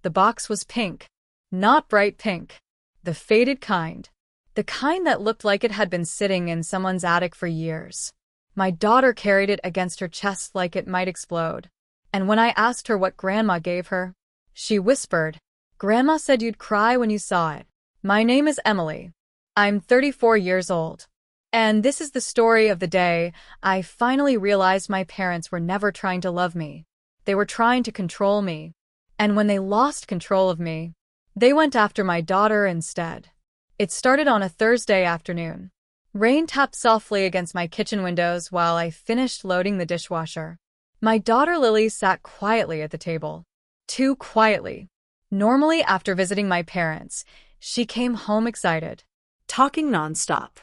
The box was pink. Not bright pink. The faded kind. The kind that looked like it had been sitting in someone's attic for years. My daughter carried it against her chest like it might explode. And when I asked her what Grandma gave her, she whispered, "Grandma said you'd cry when you saw it." My name is Emily. I'm 34 years old. And this is the story of the day I finally realized my parents were never trying to love me. They were trying to control me. And when they lost control of me, they went after my daughter instead. It started on a Thursday afternoon. Rain tapped softly against my kitchen windows while I finished loading the dishwasher. My daughter Lily sat quietly at the table. Too quietly. Normally, after visiting my parents, she came home excited, talking nonstop,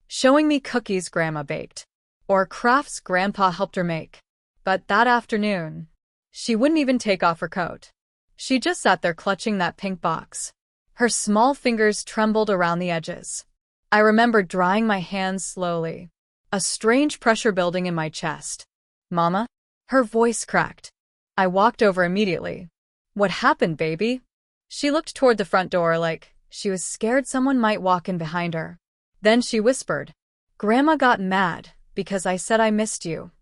showing me cookies Grandma baked, or crafts Grandpa helped her make. But that afternoon, she wouldn't even take off her coat. She just sat there clutching that pink box. Her small fingers trembled around the edges. I remember drying my hands slowly, a strange pressure building in my chest. "Mama?" Her voice cracked. I walked over immediately. "What happened, baby?" She looked toward the front door like she was scared someone might walk in behind her. Then she whispered, "Grandma got mad because I said I missed you."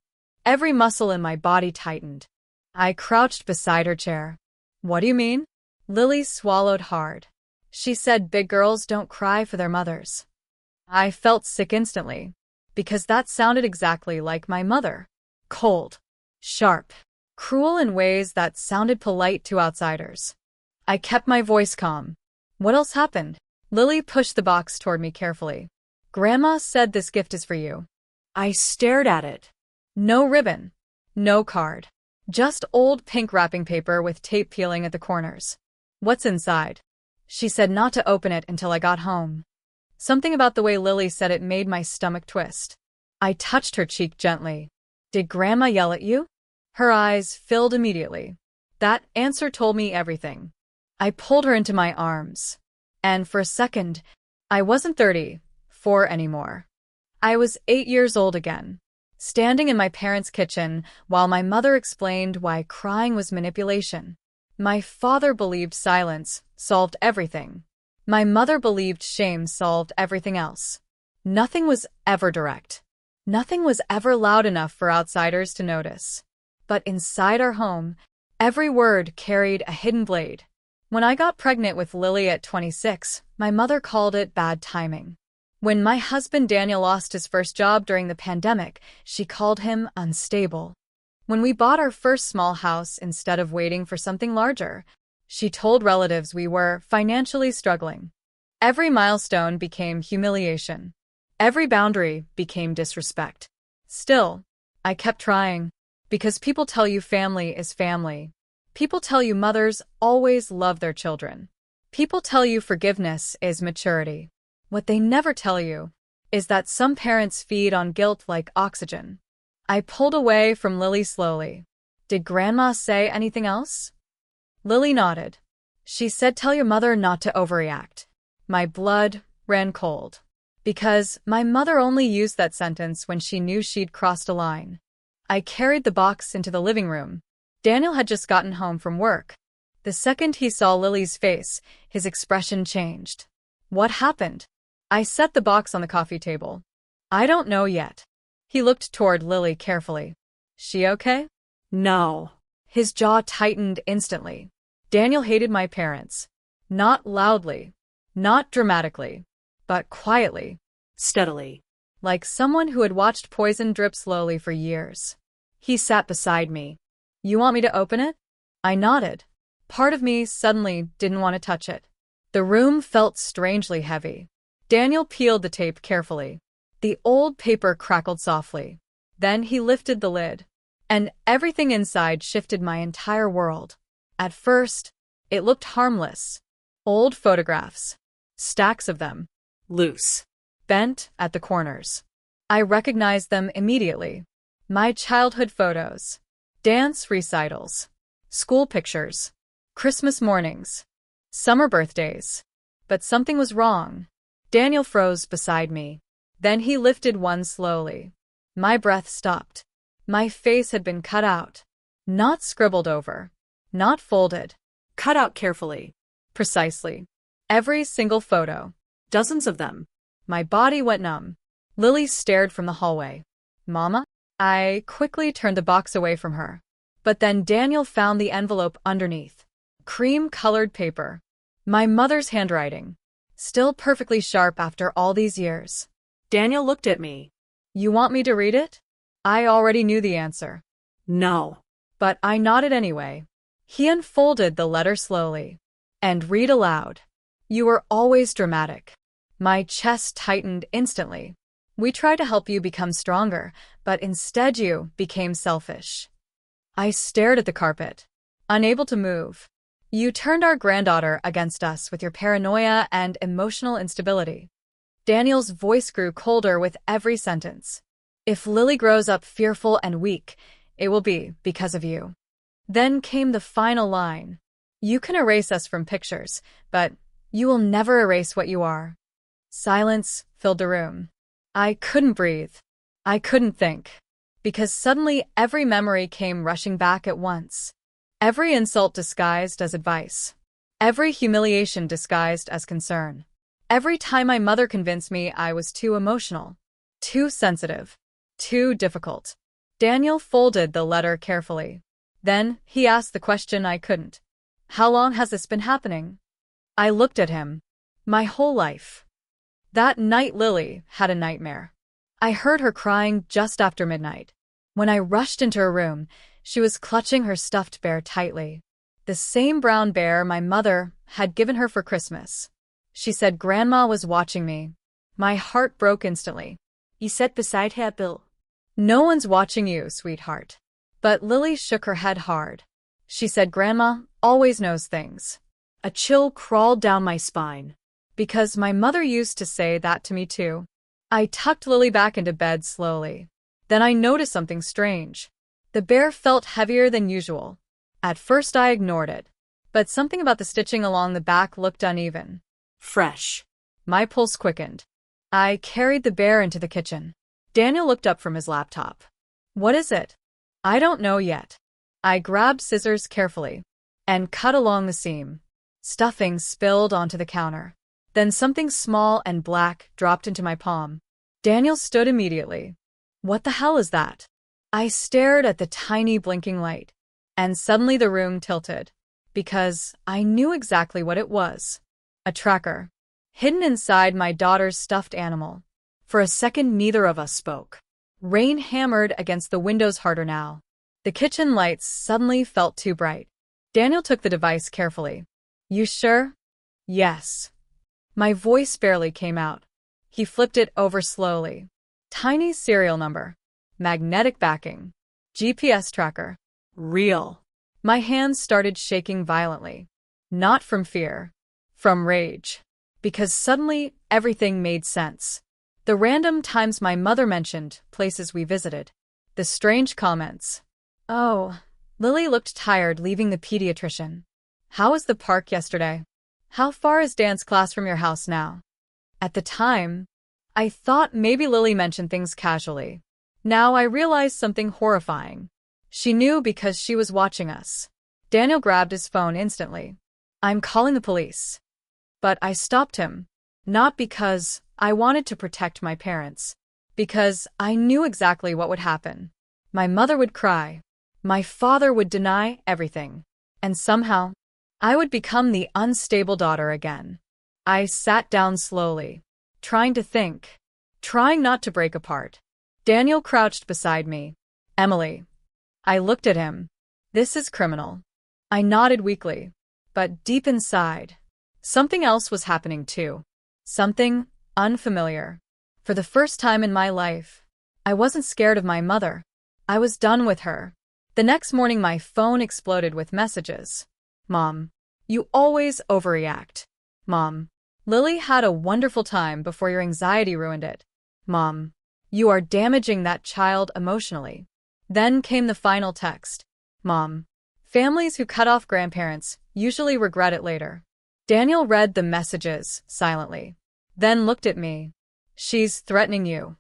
Every muscle in my body tightened. I crouched beside her chair. "What do you mean?" Lily swallowed hard. She said big girls don't cry for their mothers. I felt sick instantly, because that sounded exactly like my mother. Cold, sharp, cruel in ways that sounded polite to outsiders. I kept my voice calm. "What else happened?" Lily pushed the box toward me carefully. "Grandma said this gift is for you." I stared at it. No ribbon, no card. Just old pink wrapping paper with tape peeling at the corners. "What's inside?" She said not to open it until I got home. Something about the way Lily said it made my stomach twist. I touched her cheek gently. "Did Grandma yell at you?" Her eyes filled immediately. That answer told me everything. I pulled her into my arms. And for a second, I wasn't 34 anymore. I was 8 years old again, standing in my parents' kitchen while my mother explained why crying was manipulation. My father believed silence solved everything. My mother believed shame solved everything else. Nothing was ever direct. Nothing was ever loud enough for outsiders to notice. But inside our home, every word carried a hidden blade. When I got pregnant with Lily at 26, my mother called it bad timing. When my husband Daniel lost his first job during the pandemic, she called him unstable. When we bought our first small house instead of waiting for something larger, she told relatives we were financially struggling. Every milestone became humiliation. Every boundary became disrespect. Still, I kept trying, because people tell you family is family. People tell you mothers always love their children. People tell you forgiveness is maturity. What they never tell you is that some parents feed on guilt like oxygen. I pulled away from Lily slowly. "Did Grandma say anything else?" Lily nodded. She said, "Tell your mother not to overreact." My blood ran cold, because my mother only used that sentence when she knew she'd crossed a line. I carried the box into the living room. Daniel had just gotten home from work. The second he saw Lily's face, his expression changed. "What happened?" I set the box on the coffee table. "I don't know yet." He looked toward Lily carefully. "She okay?" "No." His jaw tightened instantly. Daniel hated my parents. Not loudly, not dramatically, but quietly, steadily, like someone who had watched poison drip slowly for years. He sat beside me. "You want me to open it?" I nodded. Part of me suddenly didn't want to touch it. The room felt strangely heavy. Daniel peeled the tape carefully. The old paper crackled softly. Then he lifted the lid, and everything inside shifted my entire world. At first, it looked harmless. Old photographs. Stacks of them. Loose. Bent at the corners. I recognized them immediately. My childhood photos. Dance recitals. School pictures. Christmas mornings. Summer birthdays. But something was wrong. Daniel froze beside me. Then he lifted one slowly. My breath stopped. My face had been cut out. Not scribbled over. Not folded. Cut out carefully. Precisely. Every single photo. Dozens of them. My body went numb. Lily stared from the hallway. Mama? I quickly turned the box away from her. But then Daniel found the envelope underneath. Cream-colored paper. My mother's handwriting. Still perfectly sharp after all these years. Daniel looked at me. You want me to read it? I already knew the answer. No. But I nodded anyway. He unfolded the letter slowly. And read aloud. You were always dramatic. My chest tightened instantly. We tried to help you become stronger, but instead you became selfish. I stared at the carpet, unable to move. You turned our granddaughter against us with your paranoia and emotional instability. Daniel's voice grew colder with every sentence. If Lily grows up fearful and weak, it will be because of you. Then came the final line. You can erase us from pictures, but you will never erase what you are. Silence filled the room. I couldn't breathe. I couldn't think. Because suddenly every memory came rushing back at once. Every insult disguised as advice. Every humiliation disguised as concern. Every time my mother convinced me I was too emotional, too sensitive, too difficult. Daniel folded the letter carefully. Then he asked the question I couldn't. How long has this been happening? I looked at him. My whole life. That night Lily had a nightmare. I heard her crying just after midnight. When I rushed into her room, she was clutching her stuffed bear tightly. The same brown bear my mother had given her for Christmas. She said Grandma was watching me. My heart broke instantly. You sat beside her, Bill. No one's watching you, sweetheart. But Lily shook her head hard. She said Grandma always knows things. A chill crawled down my spine. Because my mother used to say that to me too. I tucked Lily back into bed slowly. Then I noticed something strange. The bear felt heavier than usual. At first I ignored it. But something about the stitching along the back looked uneven. Fresh. My pulse quickened. I carried the bear into the kitchen. Daniel looked up from his laptop. What is it? I don't know yet. I grabbed scissors carefully and cut along the seam. Stuffing spilled onto the counter. Then something small and black dropped into my palm. Daniel stood immediately. What the hell is that? I stared at the tiny blinking light. And suddenly the room tilted. Because I knew exactly what it was. A tracker. Hidden inside my daughter's stuffed animal. For a second neither of us spoke. Rain hammered against the windows harder now. The kitchen lights suddenly felt too bright. Daniel took the device carefully. You sure? Yes. My voice barely came out. He flipped it over slowly. Tiny serial number. Magnetic backing. GPS tracker. Real. My hands started shaking violently. Not from fear. From rage. Because suddenly everything made sense. The random times my mother mentioned places we visited. The strange comments. Oh, Lily looked tired leaving the pediatrician. How was the park yesterday? How far is dance class from your house now? At the time, I thought maybe Lily mentioned things casually. Now I realized something horrifying. She knew because she was watching us. Daniel grabbed his phone instantly. I'm calling the police. But I stopped him. Not because I wanted to protect my parents. Because I knew exactly what would happen. My mother would cry. My father would deny everything. And somehow, I would become the unstable daughter again. I sat down slowly, trying to think, trying not to break apart. Daniel crouched beside me. Emily. I looked at him. This is criminal. I nodded weakly. But deep inside, something else was happening too. Something unfamiliar. For the first time in my life, I wasn't scared of my mother. I was done with her. The next morning my phone exploded with messages. Mom, you always overreact. Mom, Lily had a wonderful time before your anxiety ruined it. Mom, you are damaging that child emotionally. Then came the final text. Mom, families who cut off grandparents usually regret it later. Daniel read the messages silently, then looked at me. She's threatening you.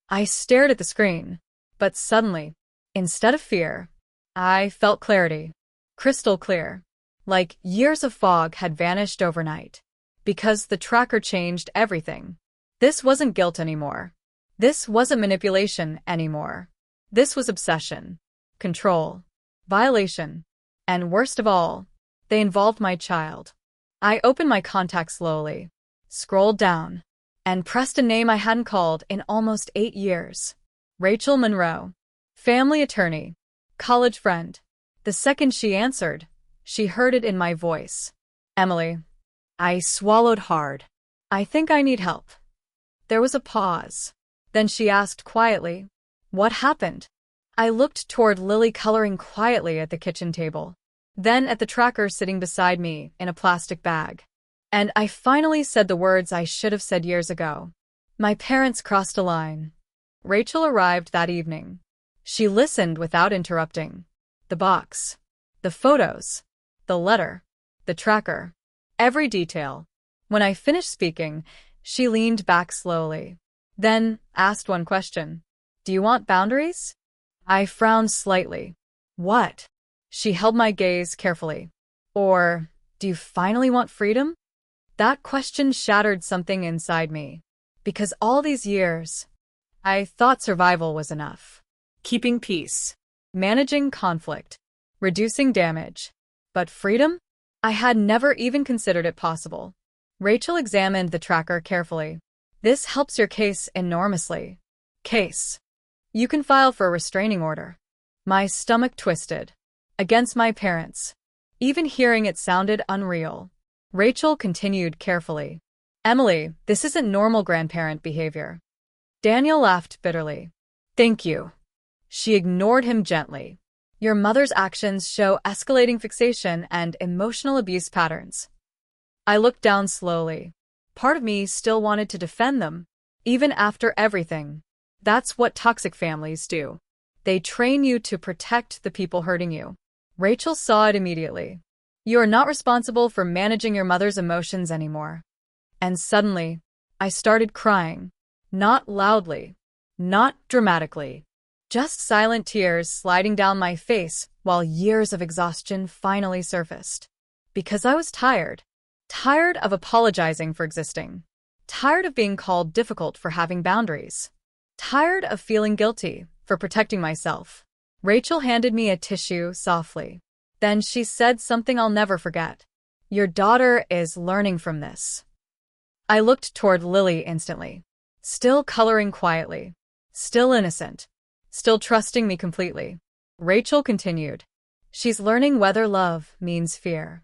I stared at the screen, but suddenly, instead of fear, I felt clarity. Crystal clear. Like years of fog had vanished overnight. Because the tracker changed everything. This wasn't guilt anymore. This wasn't manipulation anymore. This was obsession, control, violation, and worst of all, they involved my child. I opened my contacts slowly, scrolled down, and pressed a name I hadn't called in almost 8 years. Rachel Monroe. Family attorney. College friend. The second she answered, she heard it in my voice. Emily. I swallowed hard. I think I need help. There was a pause. Then she asked quietly, "What happened?" I looked toward Lily coloring quietly at the kitchen table, then at the tracker sitting beside me in a plastic bag. And I finally said the words I should have said years ago. My parents crossed a line. Rachel arrived that evening. She listened without interrupting. The box, the photos, the letter, the tracker, every detail. When I finished speaking, she leaned back slowly, then asked one question. "Do you want boundaries?" I frowned slightly. "What?" She held my gaze carefully. "Or, do you finally want freedom?" That question shattered something inside me. Because all these years, I thought survival was enough. Keeping peace, managing conflict, reducing damage. But freedom? I had never even considered it possible. Rachel examined the tracker carefully. "This helps your case enormously." Case. "You can file for a restraining order." My stomach twisted. Against my parents. Even hearing it sounded unreal. Rachel continued carefully. "Emily, this isn't normal grandparent behavior." Daniel laughed bitterly. "Thank you." She ignored him gently. "Your mother's actions show escalating fixation and emotional abuse patterns." I looked down slowly. Part of me still wanted to defend them, even after everything. That's what toxic families do. They train you to protect the people hurting you. Rachel saw it immediately. "You are not responsible for managing your mother's emotions anymore." And suddenly, I started crying. Not loudly, not dramatically. Just silent tears sliding down my face while years of exhaustion finally surfaced. Because I was tired. Tired of apologizing for existing. Tired of being called difficult for having boundaries. Tired of feeling guilty for protecting myself. Rachel handed me a tissue softly. Then she said something I'll never forget. "Your daughter is learning from this." I looked toward Lily instantly. Still coloring quietly. Still innocent. Still trusting me completely. Rachel continued. "She's learning whether love means fear."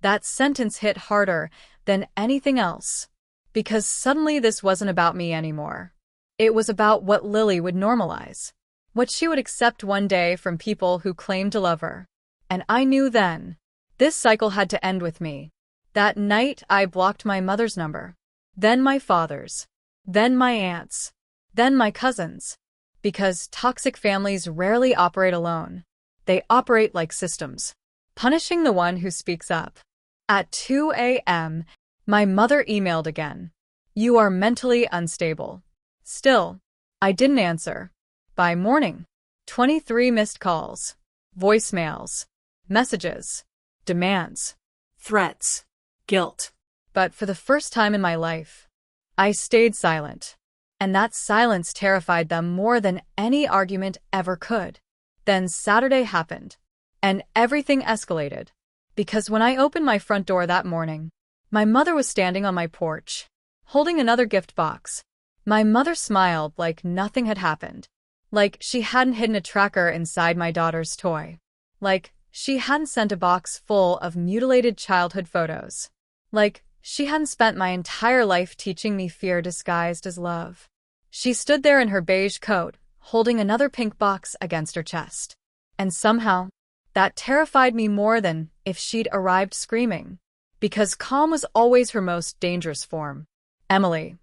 That sentence hit harder than anything else. Because suddenly this wasn't about me anymore. It was about what Lily would normalize. What she would accept one day from people who claimed to love her. And I knew then. This cycle had to end with me. That night I blocked my mother's number. Then my father's. Then my aunt's. Then my cousin's. Because toxic families rarely operate alone. They operate like systems. Punishing the one who speaks up. At 2 a.m., my mother emailed again. "You are mentally unstable." Still, I didn't answer. By morning, 23 missed calls, voicemails, messages, demands, threats, guilt. But for the first time in my life, I stayed silent. And that silence terrified them more than any argument ever could. Then Saturday happened, and everything escalated. Because when I opened my front door that morning, my mother was standing on my porch, holding another gift box. My mother smiled like nothing had happened. Like she hadn't hidden a tracker inside my daughter's toy. Like she hadn't sent a box full of mutilated childhood photos. Like she hadn't spent my entire life teaching me fear disguised as love. She stood there in her beige coat, holding another pink box against her chest. And somehow, that terrified me more than if she'd arrived screaming. Because calm was always her most dangerous form. "Emily."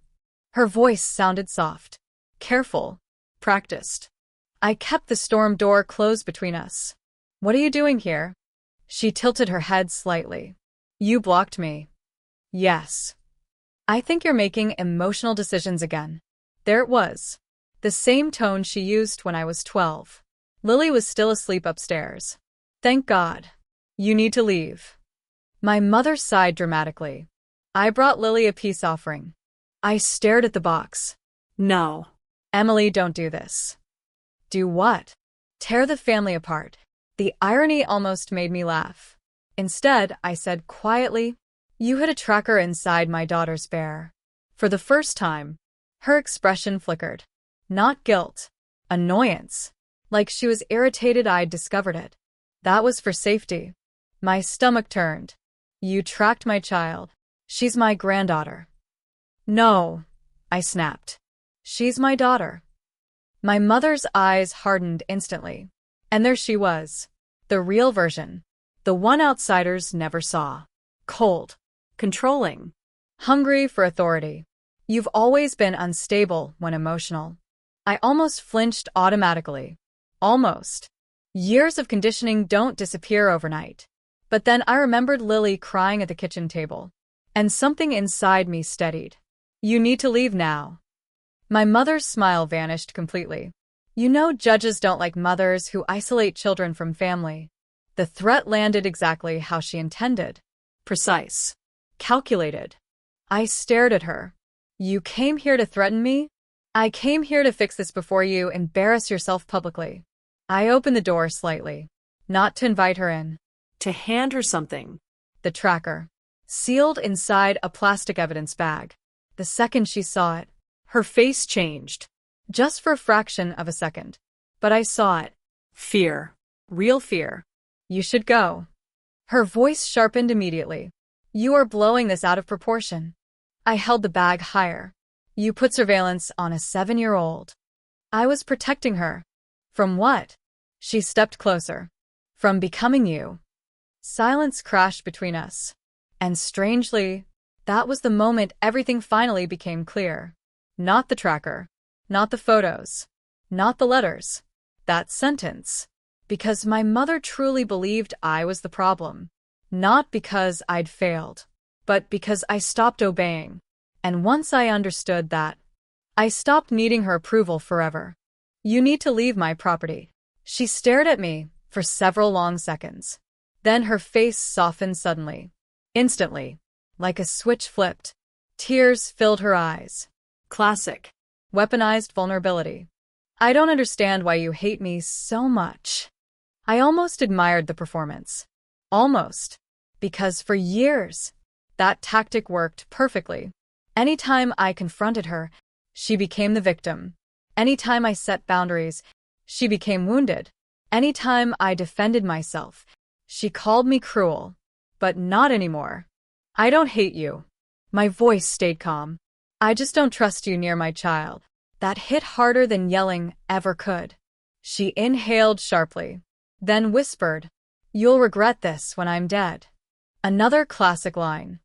Her voice sounded soft, careful, practiced. I kept the storm door closed between us. "What are you doing here?" She tilted her head slightly. "You blocked me." "Yes." "I think you're making emotional decisions again." There it was. The same tone she used when I was 12. Lily was still asleep upstairs. "Thank God. You need to leave." My mother sighed dramatically. I brought Lily a peace offering. I stared at the box. No. Emily, don't do this. Do what? Tear the family apart. The irony almost made me laugh. Instead, I said quietly, you hid a tracker inside my daughter's bear. For the first time, her expression flickered. Not guilt. Annoyance. Like she was irritated I'd discovered it. That was for safety. My stomach turned. You tracked my child. She's my granddaughter. No, I snapped. She's my daughter. My mother's eyes hardened instantly. And there she was. The real version. The one outsiders never saw. Cold. Controlling. Hungry for authority. You've always been unstable when emotional. I almost flinched automatically. Almost. Years of conditioning don't disappear overnight. But then I remembered Lily crying at the kitchen table. And something inside me steadied. You need to leave now. My mother's smile vanished completely. You know judges don't like mothers who isolate children from family. The threat landed exactly how she intended. Precise. Calculated. I stared at her. You came here to threaten me? I came here to fix this before you embarrass yourself publicly. I opened the door slightly. Not to invite her in. To hand her something. The tracker. Sealed inside a plastic evidence bag. The second she saw it, her face changed. Just for a fraction of a second. But I saw it. Fear. Real fear. You should go. Her voice sharpened immediately. You are blowing this out of proportion. I held the bag higher. You put surveillance on a 7-year-old. I was protecting her. From what? She stepped closer. From becoming you. Silence crashed between us. And strangely, that was the moment everything finally became clear. Not the tracker. Not the photos. Not the letters. That sentence. Because my mother truly believed I was the problem. Not because I'd failed, but because I stopped obeying. And once I understood that, I stopped needing her approval forever. You need to leave my property. She stared at me for several long seconds. Then her face softened suddenly. Instantly. Like a switch flipped. Tears filled her eyes. Classic. Weaponized vulnerability. I don't understand why you hate me so much. I almost admired the performance. Almost. Because for years, that tactic worked perfectly. Anytime I confronted her, she became the victim. Anytime I set boundaries, she became wounded. Anytime I defended myself, she called me cruel. But not anymore. I don't hate you. My voice stayed calm. I just don't trust you near my child. That hit harder than yelling ever could. She inhaled sharply. Then whispered, you'll regret this when I'm dead. Another classic line.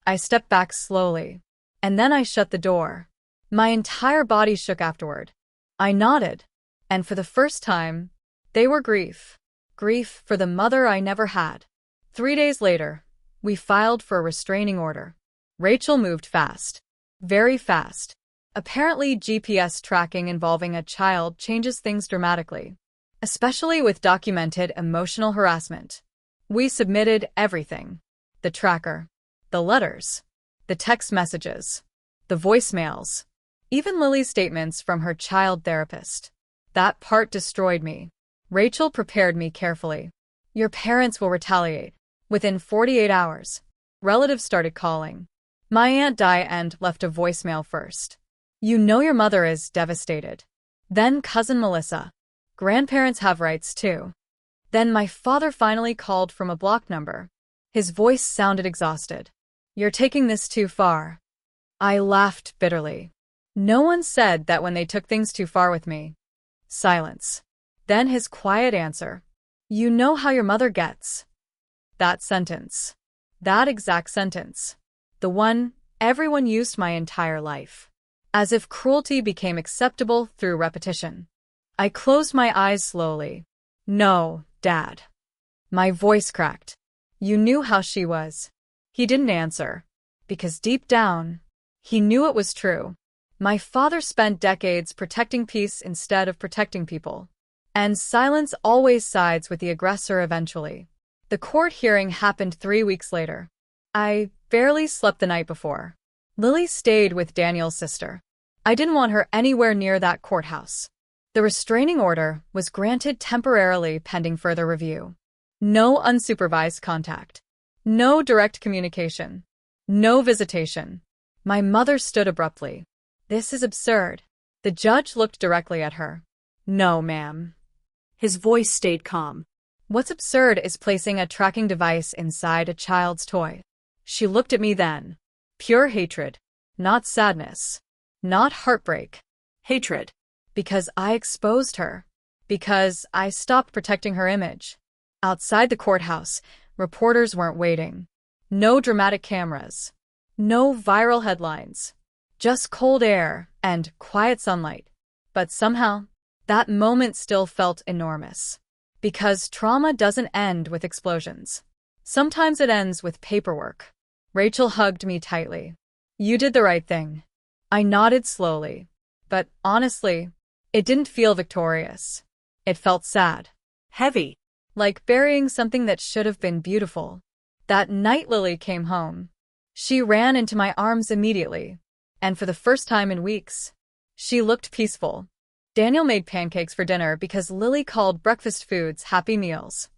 I stepped back slowly. And then I shut the door. My entire body shook afterward. I nodded. And for the first time, they were grief. Grief for the mother I never had. 3 days later, we filed for a restraining order. Rachel moved fast. Very fast. Apparently, GPS tracking involving a child changes things dramatically. Especially with documented emotional harassment. We submitted everything. The tracker. The letters. The text messages. The voicemails. Even Lily's statements from her child therapist. That part destroyed me. Rachel prepared me carefully. Your parents will retaliate. Within 48 hours, relatives started calling. My Aunt Diane left a voicemail first. You know your mother is devastated. Then cousin Melissa. Grandparents have rights too. Then my father finally called from a block number. His voice sounded exhausted. You're taking this too far. I laughed bitterly. No one said that when they took things too far with me. Silence. Then his quiet answer. You know how your mother gets. That sentence. That exact sentence. The one everyone used my entire life. As if cruelty became acceptable through repetition. I closed my eyes slowly. No, Dad. My voice cracked. You knew how she was. He didn't answer. Because deep down, he knew it was true. My father spent decades protecting peace instead of protecting people. And silence always sides with the aggressor eventually. The court hearing happened 3 weeks later. I barely slept the night before. Lily stayed with Daniel's sister. I didn't want her anywhere near that courthouse. The restraining order was granted temporarily pending further review. No unsupervised contact. No direct communication. No visitation. My mother stood abruptly. This is absurd. The judge looked directly at her. No, ma'am. His voice stayed calm. What's absurd is placing a tracking device inside a child's toy. She looked at me then. Pure hatred. Not sadness. Not heartbreak. Hatred. Because I exposed her. Because I stopped protecting her image. Outside the courthouse, reporters weren't waiting. No dramatic cameras. No viral headlines. Just cold air and quiet sunlight. But somehow, that moment still felt enormous. Because trauma doesn't end with explosions. Sometimes it ends with paperwork. Rachel hugged me tightly. You did the right thing. I nodded slowly. But honestly, it didn't feel victorious. It felt sad. Heavy. Like burying something that should have been beautiful. That night Lily came home. She ran into my arms immediately. And for the first time in weeks, she looked peaceful. Daniel made pancakes for dinner because Lily called breakfast foods happy meals.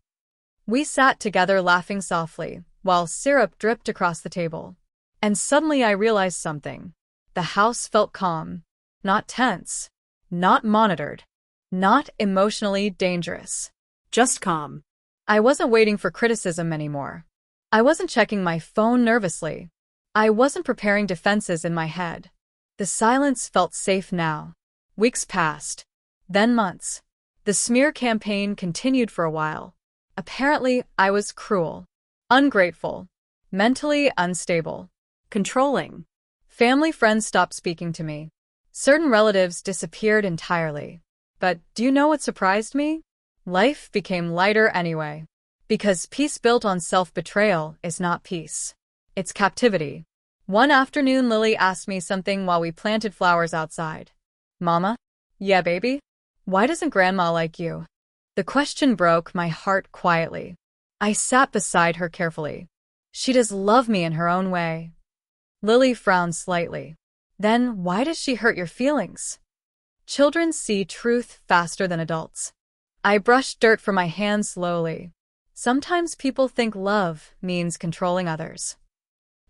We sat together laughing softly, while syrup dripped across the table. And suddenly I realized something. The house felt calm. Not tense. Not monitored. Not emotionally dangerous. Just calm. I wasn't waiting for criticism anymore. I wasn't checking my phone nervously. I wasn't preparing defenses in my head. The silence felt safe now. Weeks passed. Then months. The smear campaign continued for a while. Apparently, I was cruel. Ungrateful. Mentally unstable. Controlling. Family friends stopped speaking to me. Certain relatives disappeared entirely. But do you know what surprised me? Life became lighter anyway. Because peace built on self-betrayal is not peace. It's captivity. One afternoon, Lily asked me something while we planted flowers outside. Mama? Yeah, baby? Why doesn't Grandma like you? The question broke my heart quietly. I sat beside her carefully. She does love me in her own way. Lily frowned slightly. Then why does she hurt your feelings? Children see truth faster than adults. I brushed dirt from my hands slowly. Sometimes people think love means controlling others.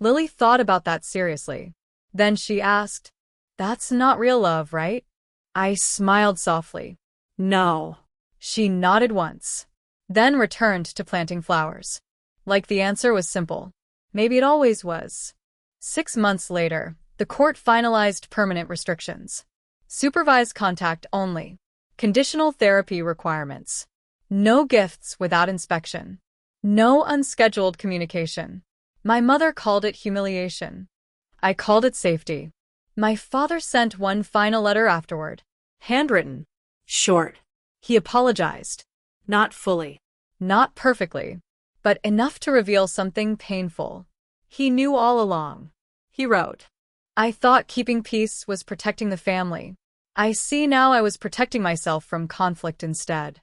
Lily thought about that seriously. Then she asked, That's not real love, right? I smiled softly. No. She nodded once, then returned to planting flowers. Like the answer was simple. Maybe it always was. 6 months later, the court finalized permanent restrictions. Supervised contact only. Conditional therapy requirements. No gifts without inspection. No unscheduled communication. My mother called it humiliation. I called it safety. My father sent one final letter afterward. Handwritten. Short. He apologized. Not fully. Not perfectly, but enough to reveal something painful. He knew all along. He wrote, I thought keeping peace was protecting the family. I see now I was protecting myself from conflict instead.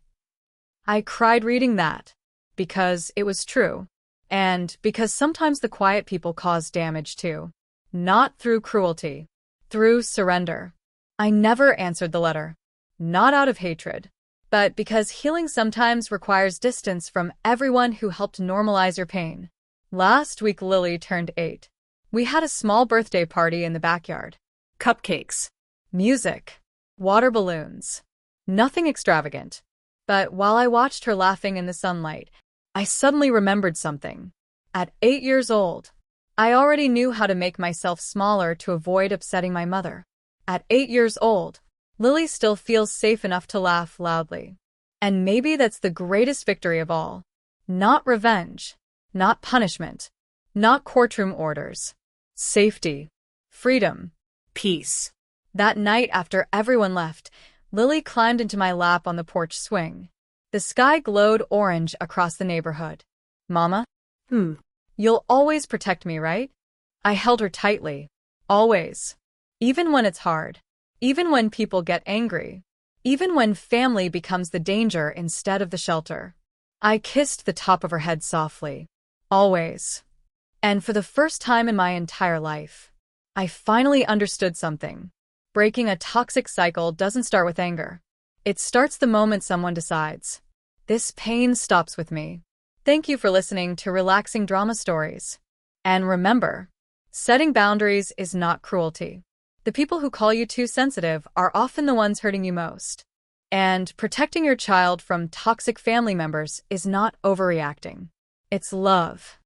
I cried reading that, because it was true, and because sometimes the quiet people cause damage too. Not through cruelty, through surrender. I never answered the letter. Not out of hatred, but because healing sometimes requires distance from everyone who helped normalize your pain. Last week Lily turned 8. We had a small birthday party in the backyard. Cupcakes. Music. Water balloons. Nothing extravagant. But while I watched her laughing in the sunlight, I suddenly remembered something. At 8 years old, I already knew how to make myself smaller to avoid upsetting my mother. At 8 years old, Lily still feels safe enough to laugh loudly. And maybe that's the greatest victory of all. Not revenge. Not punishment. Not courtroom orders. Safety. Freedom. Peace. That night after everyone left, Lily climbed into my lap on the porch swing. The sky glowed orange across the neighborhood. Mama? You'll always protect me, right? I held her tightly. Always. Even when it's hard. Even when people get angry. Even when family becomes the danger instead of the shelter. I kissed the top of her head softly. Always. And for the first time in my entire life, I finally understood something. Breaking a toxic cycle doesn't start with anger. It starts the moment someone decides, "This pain stops with me." Thank you for listening to Relaxing Drama Stories. And remember, setting boundaries is not cruelty. The people who call you too sensitive are often the ones hurting you most. And protecting your child from toxic family members is not overreacting. It's love.